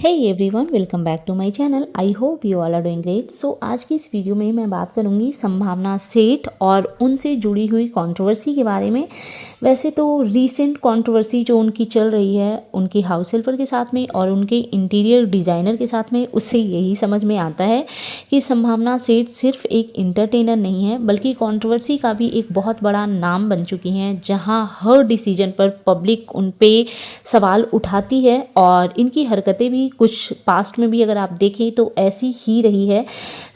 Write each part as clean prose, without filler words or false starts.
Hey everyone, welcome back to my channel. I hope you all are doing great. So आज की इस video में मैं बात करूंगी संभावना सेठ और उनसे जुड़ी हुई कंट्रोवर्सी के बारे में। वैसे तो रीसेंट कंट्रोवर्सी जो उनकी चल रही है उनके हाउस हेल्पर के साथ में और उनके इंटीरियर डिज़ाइनर के साथ में, उससे यही समझ में आता है कि संभावना सेठ सिर्फ एक इंटरटेनर नहीं है बल्कि कंट्रोवर्सी का भी एक बहुत बड़ा नाम बन चुकी हैं, जहाँ हर डिसीजन पर पब्लिक उन पे सवाल उठाती है। और इनकी हरकतें भी कुछ पास्ट में भी अगर आप देखें तो ऐसी ही रही है।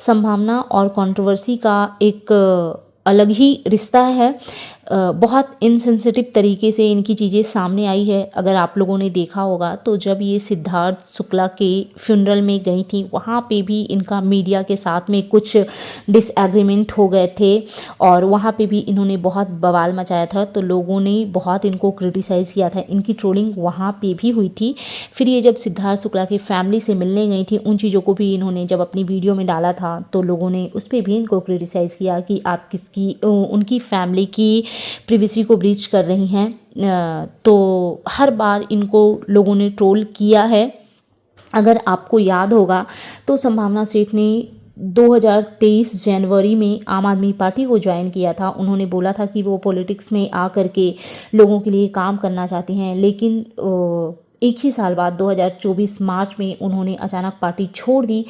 संभावना और कंट्रोवर्सी का एक अलग ही रिश्ता है। बहुत इनसेंसिटिव तरीके से इनकी चीज़ें सामने आई है। अगर आप लोगों ने देखा होगा तो जब ये सिद्धार्थ शुक्ला के फ्यूनरल में गई थी, वहाँ पे भी इनका मीडिया के साथ में कुछ डिसएग्रीमेंट हो गए थे और वहाँ पे भी इन्होंने बहुत बवाल मचाया था, तो लोगों ने बहुत इनको क्रिटिसाइज़ किया था। इनकी ट्रोलिंग वहाँ पे भी हुई थी। फिर ये जब सिद्धार्थ शुक्ला की फैमिली से मिलने गई थी, उन चीज़ों को भी इन्होंने जब अपनी वीडियो में डाला था तो लोगों ने उस पर भी इनको क्रिटिसाइज़ किया कि आप उनकी फैमिली की प्रिवेसी को ब्रीच कर रही हैं। तो हर बार इनको लोगों ने ट्रोल किया है। अगर आपको याद होगा तो संभावना सेठ ने 2023 जनवरी में आम आदमी पार्टी को ज्वाइन किया था। उन्होंने बोला था कि वो पॉलिटिक्स में आ करके लोगों के लिए काम करना चाहती हैं, लेकिन एक ही साल बाद 2024 मार्च में उन्होंने अचानक पार्टी छोड़ दी।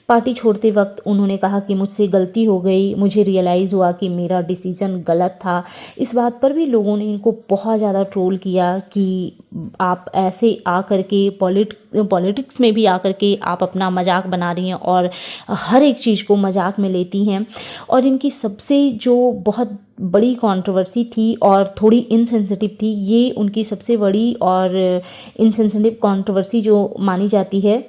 पार्टी छोड़ते वक्त उन्होंने कहा कि मुझसे गलती हो गई, मुझे रियलाइज़ हुआ कि मेरा डिसीज़न गलत था। इस बात पर भी लोगों ने इनको बहुत ज़्यादा ट्रोल किया कि आप ऐसे आ करके पॉलिटिक्स में भी आ करके आप अपना मजाक बना रही हैं और हर एक चीज़ को मजाक में लेती हैं। और इनकी सबसे जो बहुत बड़ी कंट्रोवर्सी थी और थोड़ी इनसेंसिटिव थी, ये उनकी सबसे बड़ी और इनसेंसिटिव कंट्रोवर्सी जो मानी जाती है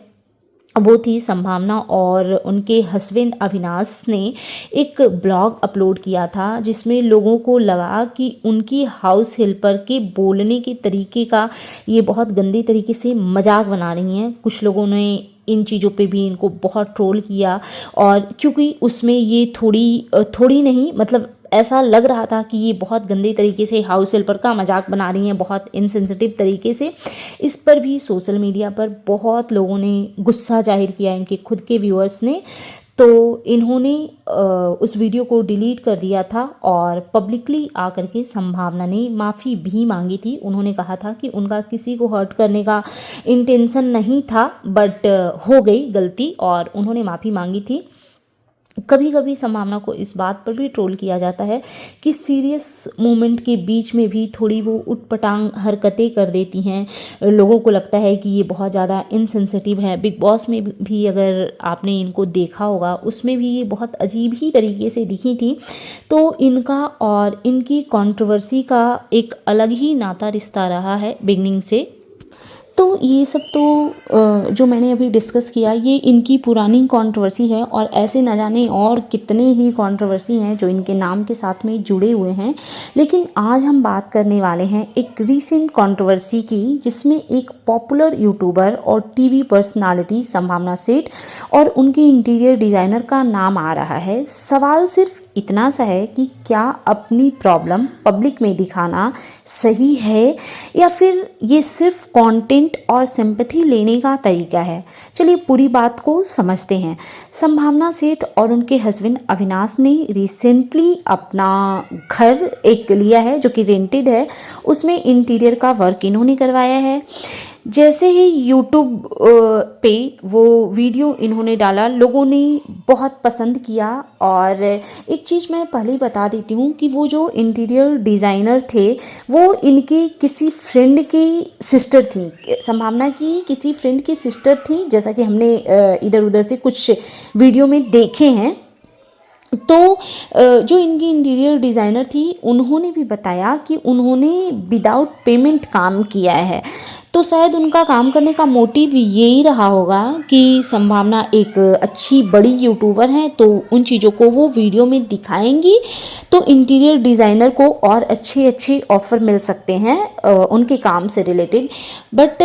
वो थी संभावना और उनके हस्बैंड अविनाश ने एक ब्लॉग अपलोड किया था जिसमें लोगों को लगा कि उनकी हाउस हेल्पर के बोलने के तरीके का ये बहुत गंदे तरीके से मजाक बना रही हैं। कुछ लोगों ने इन चीज़ों पे भी इनको बहुत ट्रोल किया, और क्योंकि उसमें ये थोड़ी नहीं, मतलब ऐसा लग रहा था कि ये बहुत गंदे तरीके से हाउस हेल्पर का मजाक बना रही हैं, बहुत इनसेंसिटिव तरीके से। इस पर भी सोशल मीडिया पर बहुत लोगों ने गुस्सा जाहिर किया, इनके खुद के व्यूअर्स ने। तो इन्होंने उस वीडियो को डिलीट कर दिया था और पब्लिकली आकर के संभावना ने माफ़ी भी मांगी थी। उन्होंने कहा था कि उनका किसी को हर्ट करने का इंटेंशन नहीं था, बट हो गई गलती और उन्होंने माफ़ी मांगी थी। कभी कभी संभावना को इस बात पर भी ट्रोल किया जाता है कि सीरियस मोमेंट के बीच में भी थोड़ी वो उटपटांग हरकतें कर देती हैं। लोगों को लगता है कि ये बहुत ज़्यादा इनसेंसिटिव है। बिग बॉस में भी अगर आपने इनको देखा होगा, उसमें भी ये बहुत अजीब ही तरीके से दिखी थी। तो इनका और इनकी कंट्रोवर्सी का एक अलग ही नाता रिश्ता रहा है बिगनिंग से। तो ये सब तो जो मैंने अभी डिस्कस किया, ये इनकी पुरानी कंट्रोवर्सी है और ऐसे न जाने और कितने ही कंट्रोवर्सी हैं जो इनके नाम के साथ में जुड़े हुए हैं। लेकिन आज हम बात करने वाले हैं एक रीसेंट कंट्रोवर्सी की, जिसमें एक पॉपुलर यूट्यूबर और टीवी पर्सनालिटी संभावना सेठ और उनके इंटीरियर डिज़ाइनर का नाम आ रहा है। सवाल सिर्फ इतना सा है कि क्या अपनी प्रॉब्लम पब्लिक में दिखाना सही है या फिर ये सिर्फ कंटेंट और सिंपैथी लेने का तरीका है। चलिए पूरी बात को समझते हैं। संभावना सेठ और उनके हस्बैंड अविनाश ने रिसेंटली अपना घर एक लिया है जो कि रेंटेड है। उसमें इंटीरियर का वर्क इन्होंने करवाया है। जैसे ही यूट्यूब पे वो वीडियो इन्होंने डाला, लोगों ने बहुत पसंद किया। और एक चीज़ मैं पहले ही बता देती हूँ कि वो जो इंटीरियर डिज़ाइनर थे वो इनके किसी फ्रेंड की सिस्टर थी। संभावना की किसी फ्रेंड की सिस्टर थी, जैसा कि हमने इधर उधर से कुछ वीडियो में देखे हैं। तो जो इनकी इंटीरियर डिज़ाइनर थी उन्होंने भी बताया कि उन्होंने विदाउट पेमेंट काम किया है। तो शायद उनका काम करने का मोटिव यही रहा होगा कि संभावना एक अच्छी बड़ी यूट्यूबर हैं, तो उन चीज़ों को वो वीडियो में दिखाएंगी तो इंटीरियर डिज़ाइनर को और अच्छे अच्छे ऑफ़र मिल सकते हैं उनके काम से रिलेटेड। बट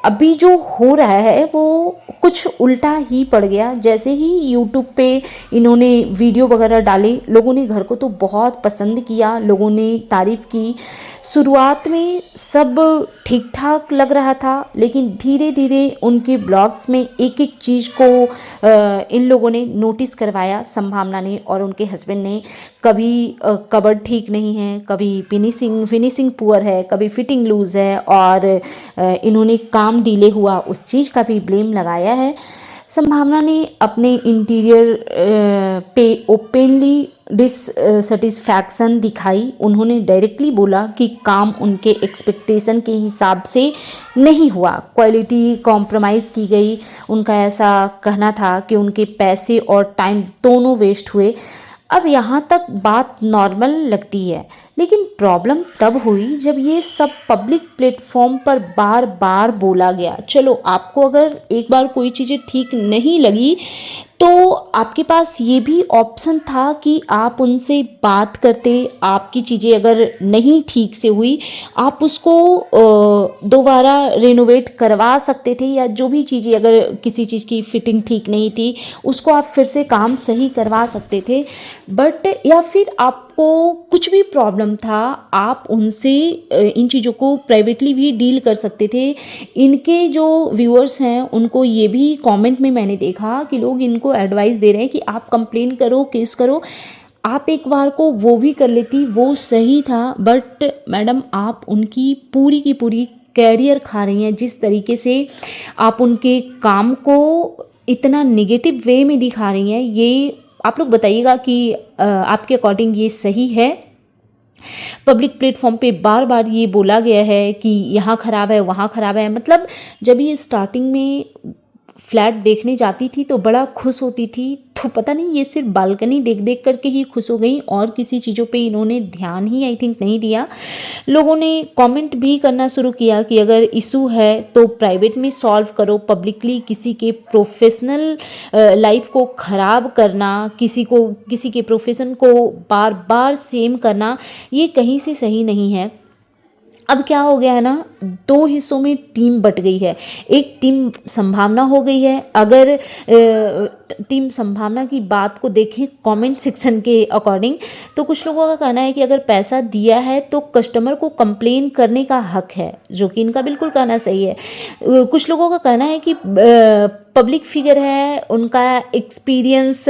अभी जो हो रहा है वो कुछ उल्टा ही पड़ गया। जैसे ही यूट्यूब पे इन्होंने वीडियो वगैरह डाले, लोगों ने घर को तो बहुत पसंद किया, लोगों ने तारीफ़ की। शुरुआत में सब ठीक ठाक लग रहा था, लेकिन धीरे धीरे उनके ब्लॉग्स में एक एक चीज़ को इन लोगों ने नोटिस करवाया, संभावना ने और उनके हस्बैंड ने। कभी कबर्ड ठीक नहीं है, कभी फिनिशिंग पुअर है, कभी फिटिंग लूज़ है, और इन्होंने काम डिले हुआ उस चीज़ का भी ब्लेम लगाया है। संभावना ने अपने इंटीरियर पे ओपनली डिससेटिस्फैक्शन दिखाई। उन्होंने डायरेक्टली बोला कि काम उनके एक्सपेक्टेशन के हिसाब से नहीं हुआ, क्वालिटी कॉम्प्रोमाइज़ की गई। उनका ऐसा कहना था कि उनके पैसे और टाइम दोनों वेस्ट हुए। अब यहाँ तक बात नॉर्मल लगती है, लेकिन प्रॉब्लम तब हुई जब ये सब पब्लिक प्लेटफॉर्म पर बार बार बोला गया। चलो, आपको अगर एक बार कोई चीज़ें ठीक नहीं लगी तो आपके पास ये भी ऑप्शन था कि आप उनसे बात करते। आपकी चीज़ें अगर नहीं ठीक से हुई, आप उसको दोबारा रेनोवेट करवा सकते थे, या जो भी चीज़ें, अगर किसी चीज़ की फिटिंग ठीक नहीं थी उसको आप फिर से काम सही करवा सकते थे। बट या फिर आपको कुछ भी प्रॉब्लम था, आप उनसे इन चीज़ों को प्राइवेटली भी डील कर सकते थे। इनके जो व्यूअर्स हैं उनको ये भी कमेंट में मैंने देखा कि लोग इनको एडवाइस दे रहे हैं कि आप कंप्लेन करो, केस करो। आप एक बार को वो भी कर लेती, वो सही था। बट मैडम, आप उनकी पूरी की पूरी कैरियर खा रही हैं। जिस तरीके से आप उनके काम को इतना नेगेटिव वे में दिखा रही हैं, ये आप लोग बताइएगा कि आपके अकॉर्डिंग ये सही है? पब्लिक प्लेटफॉर्म पे बार बार ये बोला गया है कि यहाँ ख़राब है, वहाँ ख़राब है। मतलब जब ये स्टार्टिंग में फ्लैट देखने जाती थी तो बड़ा खुश होती थी, तो पता नहीं ये सिर्फ बालकनी देख देख करके ही खुश हो गई, और किसी चीज़ों पे इन्होंने ध्यान ही आई थिंक नहीं दिया। लोगों ने कमेंट भी करना शुरू किया कि अगर इशू है तो प्राइवेट में सॉल्व करो, पब्लिकली किसी के प्रोफेशनल लाइफ को ख़राब करना, किसी के प्रोफेशन को बार बार सेम करना, ये कहीं से सही नहीं है। अब क्या हो गया है ना, दो हिस्सों में टीम बट गई है। एक टीम संभावना हो गई है। अगर टीम संभावना की बात को देखें कमेंट सेक्शन के अकॉर्डिंग, तो कुछ लोगों का कहना है कि अगर पैसा दिया है तो कस्टमर को कंप्लेन करने का हक है, जो कि इनका बिल्कुल कहना सही है। कुछ लोगों का कहना है कि पब्लिक फिगर है, उनका एक्सपीरियंस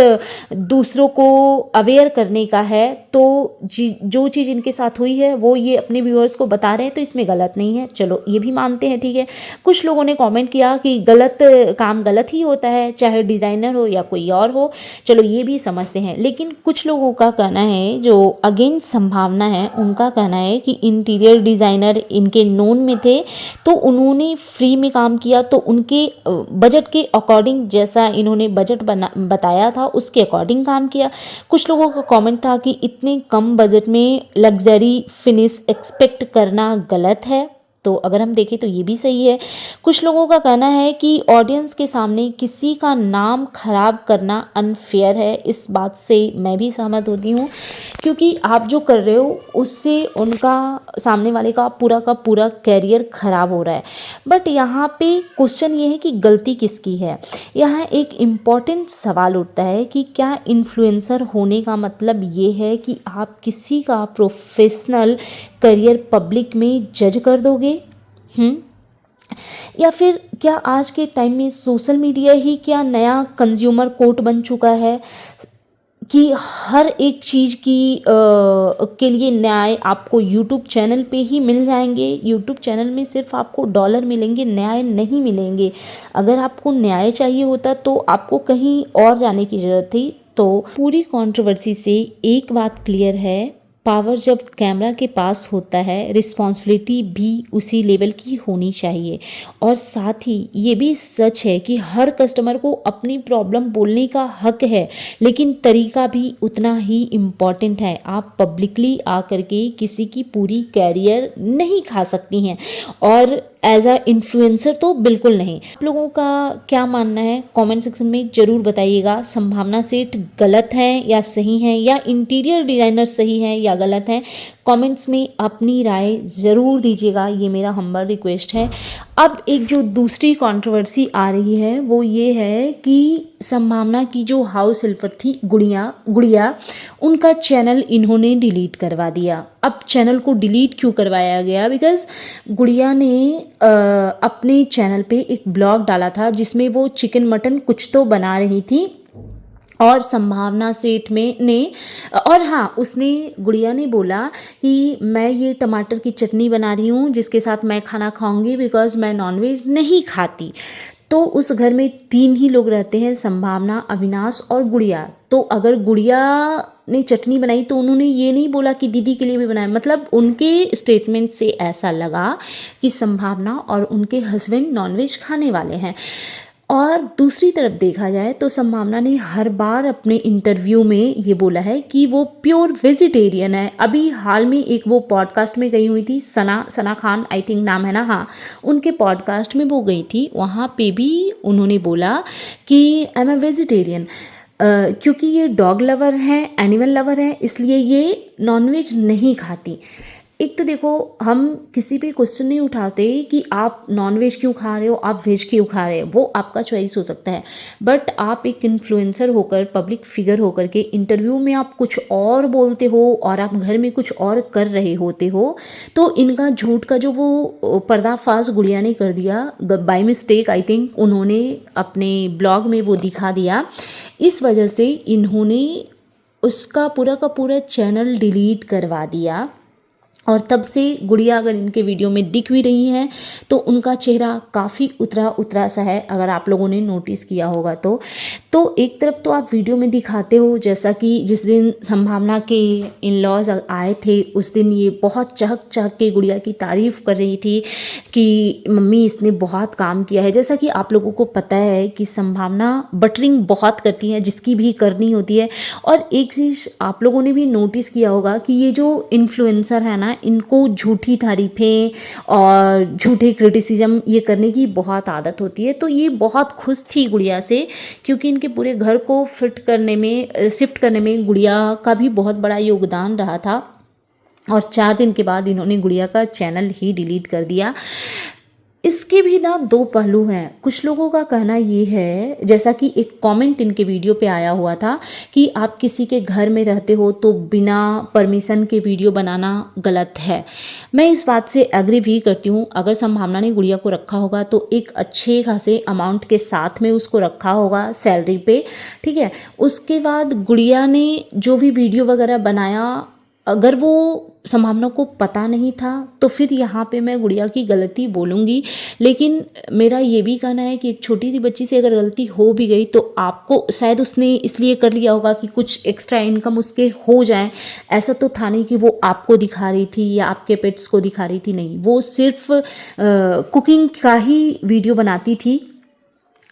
दूसरों को अवेयर करने का है, तो जो चीज़ इनके साथ हुई है वो ये अपने व्यूअर्स को बता रहे हैं, तो इसमें गलत नहीं है। चलो, ये भी मानते हैं, ठीक है। कुछ लोगों ने कमेंट किया कि गलत काम गलत ही होता है, चाहे डिज़ाइनर हो या कोई और हो। चलो, ये भी समझते हैं। लेकिन कुछ लोगों का कहना है, जो अगेंस्ट संभावना है, उनका कहना है कि इंटीरियर डिज़ाइनर इनके नोन में थे, तो उन्होंने फ्री में काम किया, तो उनके बजट के अकॉर्डिंग, जैसा इन्होंने बजट बताया था उसके अकॉर्डिंग काम किया। कुछ लोगों का कमेंट था कि इतने कम बजट में लग्जरी फिनिश एक्सपेक्ट करना गलत है, तो अगर हम देखें तो ये भी सही है। कुछ लोगों का कहना है कि ऑडियंस के सामने किसी का नाम खराब करना अनफेयर है। इस बात से मैं भी सहमत होती हूँ, क्योंकि आप जो कर रहे हो उससे उनका, सामने वाले का पूरा कैरियर खराब हो रहा है। बट यहाँ पे क्वेश्चन ये है कि गलती किसकी है। यहाँ एक इम्पॉर्टेंट सवाल उठता है कि क्या इन्फ्लुएंसर होने का मतलब ये है कि आप किसी का प्रोफेशनल करियर पब्लिक में जज कर दोगे? या फिर क्या आज के टाइम में सोशल मीडिया ही क्या नया कंज्यूमर कोर्ट बन चुका है कि हर एक चीज़ की के लिए न्याय आपको यूट्यूब चैनल पे ही मिल जाएंगे? यूट्यूब चैनल में सिर्फ आपको डॉलर मिलेंगे, न्याय नहीं मिलेंगे। अगर आपको न्याय चाहिए होता तो आपको कहीं और जाने की ज़रूरत थी। तो पूरी कंट्रोवर्सी से एक बात क्लियर है, पावर जब कैमरा के पास होता है, रिस्पॉन्सिबिलिटी भी उसी लेवल की होनी चाहिए। और साथ ही ये भी सच है कि हर कस्टमर को अपनी प्रॉब्लम बोलने का हक है, लेकिन तरीका भी उतना ही इम्पॉर्टेंट है। आप पब्लिकली आकर के किसी की पूरी कैरियर नहीं खा सकती हैं, और एज अ इन्फ्लुएंसर तो बिल्कुल नहीं। आप लोगों का क्या मानना है कमेंट सेक्शन में ज़रूर बताइएगा। संभावना सेठ गलत है या सही है, या इंटीरियर डिज़ाइनर सही है या गलत है? कमेंट्स में अपनी राय ज़रूर दीजिएगा, ये मेरा हम्बल रिक्वेस्ट है। अब एक जो दूसरी कंट्रोवर्सी आ रही है वो ये है कि संभावना की जो हाउस हेल्पर थी गुड़िया, उनका चैनल इन्होंने डिलीट करवा दिया। अब चैनल को डिलीट क्यों करवाया गया? बिकॉज़ गुड़िया ने अपने चैनल पे एक ब्लॉग डाला था जिसमें वो चिकन मटन कुछ तो बना रही थी और संभावना सेठ ने और हाँ, उसने गुड़िया ने बोला कि मैं ये टमाटर की चटनी बना रही हूँ जिसके साथ मैं खाना खाऊंगी बिकॉज़ मैं नॉनवेज नहीं खाती। तो उस घर में 3 ही लोग रहते हैं, संभावना, अविनाश और गुड़िया। तो अगर गुड़िया ने चटनी बनाई तो उन्होंने ये नहीं बोला कि दीदी के लिए भी बनाया, मतलब उनके स्टेटमेंट से ऐसा लगा कि संभावना और उनके हस्बैंड नॉनवेज खाने वाले हैं। और दूसरी तरफ देखा जाए तो संभावना ने हर बार अपने इंटरव्यू में ये बोला है कि वो प्योर वेजिटेरियन है। अभी हाल में एक वो पॉडकास्ट में गई हुई थी, सना खान आई थिंक नाम है ना, हाँ, उनके पॉडकास्ट में वो गई थी। वहाँ पे भी उन्होंने बोला कि आई एम ए वेजिटेरियन, क्योंकि ये डॉग लवर है, एनिमल लवर है, इसलिए ये नॉनवेज नहीं खाती। एक तो देखो, हम किसी पे क्वेश्चन नहीं उठाते कि आप नॉनवेज क्यों खा रहे हो, आप वेज क्यों खा रहे हो, वो आपका चॉइस हो सकता है। बट आप एक इन्फ्लुएंसर होकर, पब्लिक फिगर होकर के इंटरव्यू में आप कुछ और बोलते हो और आप घर में कुछ और कर रहे होते हो, तो इनका झूठ का जो वो पर्दाफाश गुड़िया ने कर दिया बाय मिस्टेक, आई थिंक उन्होंने अपने ब्लॉग में वो दिखा दिया। इस वजह से इन्होंने उसका पूरा का पूरा चैनल डिलीट करवा दिया। और तब से गुड़िया अगर इनके वीडियो में दिख भी रही हैं तो उनका चेहरा काफ़ी उतरा उतरा सा है, अगर आप लोगों ने नोटिस किया होगा तो एक तरफ तो आप वीडियो में दिखाते हो, जैसा कि जिस दिन संभावना के इन लॉज आए थे उस दिन ये बहुत चहक चहक के गुड़िया की तारीफ़ कर रही थी कि मम्मी इसने बहुत काम किया है। जैसा कि आप लोगों को पता है कि संभावना बटरिंग बहुत करती है, जिसकी भी करनी होती है। और एक चीज़ आप लोगों ने भी नोटिस किया होगा कि ये जो इन्फ्लुएंसर है ना, इनको झूठी तारीफ़ें और झूठे क्रिटिसिज्म ये करने की बहुत आदत होती है। तो ये बहुत खुश थी गुड़िया से, क्योंकि इनके पूरे घर को शिफ्ट करने में गुड़िया का भी बहुत बड़ा योगदान रहा था। और 4 दिन के बाद इन्होंने गुड़िया का चैनल ही डिलीट कर दिया। इसके भी ना 2 पहलू हैं। कुछ लोगों का कहना ये है, जैसा कि एक कमेंट इनके वीडियो पे आया हुआ था कि आप किसी के घर में रहते हो तो बिना परमिशन के वीडियो बनाना गलत है। मैं इस बात से एग्री भी करती हूँ। अगर संभावना ने गुड़िया को रखा होगा तो एक अच्छे खासे अमाउंट के साथ में उसको रखा होगा सैलरी पे, ठीक है। उसके बाद गुड़िया ने जो भी वीडियो वगैरह बनाया, अगर वो संभावना को पता नहीं था तो फिर यहाँ पे मैं गुड़िया की गलती बोलूँगी। लेकिन मेरा ये भी कहना है कि एक छोटी सी बच्ची से अगर गलती हो भी गई तो आपको शायद उसने इसलिए कर लिया होगा कि कुछ एक्स्ट्रा इनकम उसके हो जाए। ऐसा तो था नहीं कि वो आपको दिखा रही थी या आपके पेट्स को दिखा रही थी, नहीं, वो सिर्फ कुकिंग का ही वीडियो बनाती थी।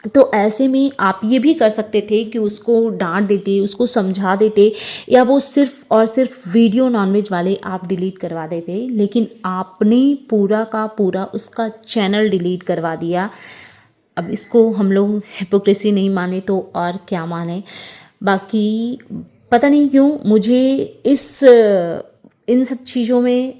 तो ऐसे में आप ये भी कर सकते थे कि उसको डांट देते, उसको समझा देते, या वो सिर्फ और सिर्फ वीडियो नॉनवेज वाले आप डिलीट करवा देते। लेकिन आपने पूरा का पूरा उसका चैनल डिलीट करवा दिया। अब इसको हम लोग हिपोक्रेसी नहीं माने तो और क्या माने। बाकी पता नहीं क्यों मुझे इन सब चीज़ों में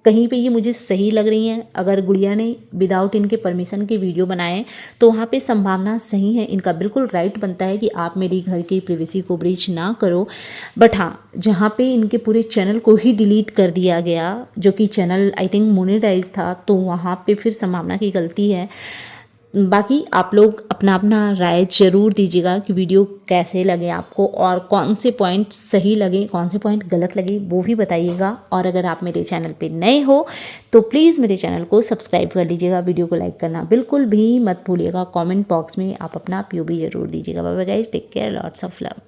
कहीं पे ये मुझे सही लग रही हैं। अगर गुड़िया ने विदाउट इनके परमिशन के वीडियो बनाए तो वहाँ पे संभावना सही है, इनका बिल्कुल राइट बनता है कि आप मेरी घर की प्राइवेसी को ब्रीच ना करो। बट हाँ, जहाँ पे इनके पूरे चैनल को ही डिलीट कर दिया गया, जो कि चैनल आई थिंक मोनेटाइज था, तो वहाँ पे फिर संभावना की गलती है। बाकी आप लोग अपना अपना राय ज़रूर दीजिएगा कि वीडियो कैसे लगे आपको, और कौन से पॉइंट सही लगे, कौन से पॉइंट गलत लगे, वो भी बताइएगा। और अगर आप मेरे चैनल पे नए हो तो प्लीज़ मेरे चैनल को सब्सक्राइब कर लीजिएगा। वीडियो को लाइक करना बिल्कुल भी मत भूलिएगा। कमेंट बॉक्स में आप अपना POV ज़रूर दीजिएगा। Bye bye guys, take care, lots of love.